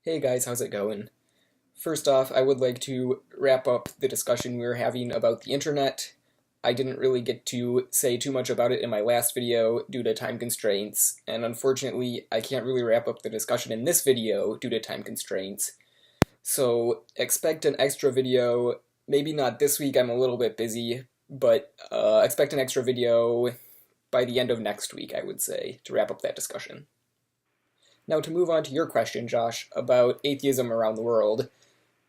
Hey guys, how's it going? First off, I would like to wrap up the discussion we were having about the internet. I didn't really get to say too much about it in my last video due to time constraints, and unfortunately, I can't really wrap up the discussion in this video due to time constraints. So expect an extra video, maybe not this week, I'm a little bit busy, but expect an extra video by the end of next week, I would say, to wrap up that discussion. Now, to move on to your question, Josh, about atheism around the world,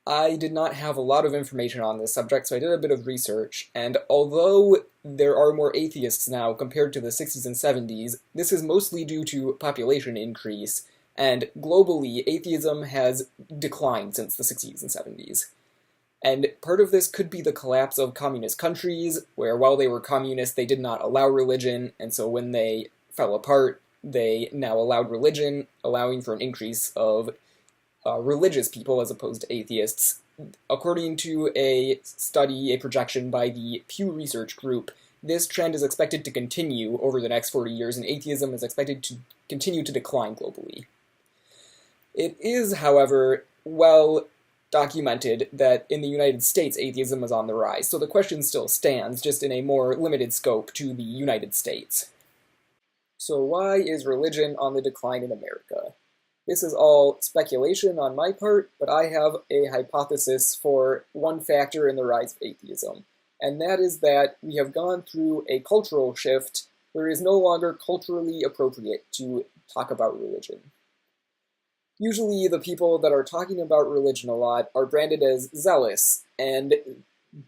I did not have a lot of information on this subject, so I did a bit of research, and although there are more atheists now compared to the 60s and 70s, this is mostly due to population increase, and globally, atheism has declined since the 60s and 70s. And part of this could be the collapse of communist countries, where while they were communist, they did not allow religion, and so when they fell apart, they now allowed religion, allowing for an increase of religious people as opposed to atheists. According to a study, a projection by the Pew Research Group, this trend is expected to continue over the next 40 years, and atheism is expected to continue to decline globally. It is, however, well documented that in the United States atheism is on the rise, so the question still stands, just in a more limited scope to the United States. So why is religion on the decline in America? This is all speculation on my part, but I have a hypothesis for one factor in the rise of atheism, and that is that we have gone through a cultural shift where it is no longer culturally appropriate to talk about religion. Usually the people that are talking about religion a lot are branded as zealous, and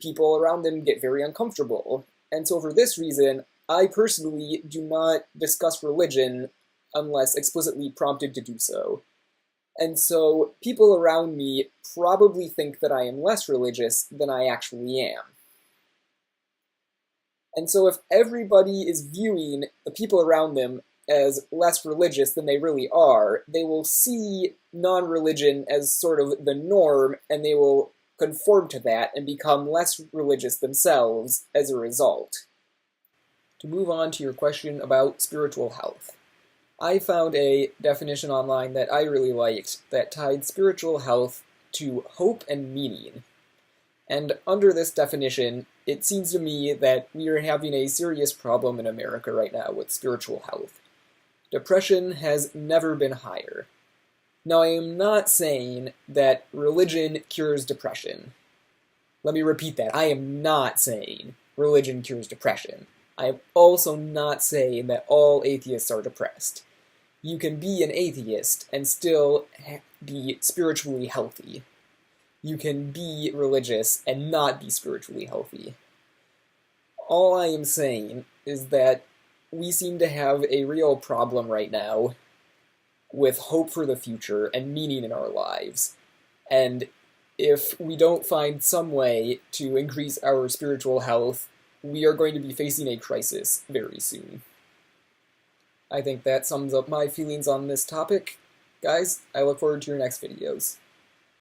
people around them get very uncomfortable. And so for this reason, I personally do not discuss religion unless explicitly prompted to do so. And so people around me probably think that I am less religious than I actually am. And so if everybody is viewing the people around them as less religious than they really are, they will see non-religion as sort of the norm, and they will conform to that and become less religious themselves as a result. To move on to your question about spiritual health, I found a definition online that I really liked that tied spiritual health to hope and meaning. And under this definition, it seems to me that we are having a serious problem in America right now with spiritual health. Depression has never been higher. Now, I am not saying that religion cures depression. Let me repeat that. I am not saying religion cures depression. I am also not saying that all atheists are depressed. You can be an atheist and still be spiritually healthy. You can be religious and not be spiritually healthy. All I am saying is that we seem to have a real problem right now with hope for the future and meaning in our lives. And if we don't find some way to increase our spiritual health, we are going to be facing a crisis very soon. I think that sums up my feelings on this topic. Guys, I look forward to your next videos.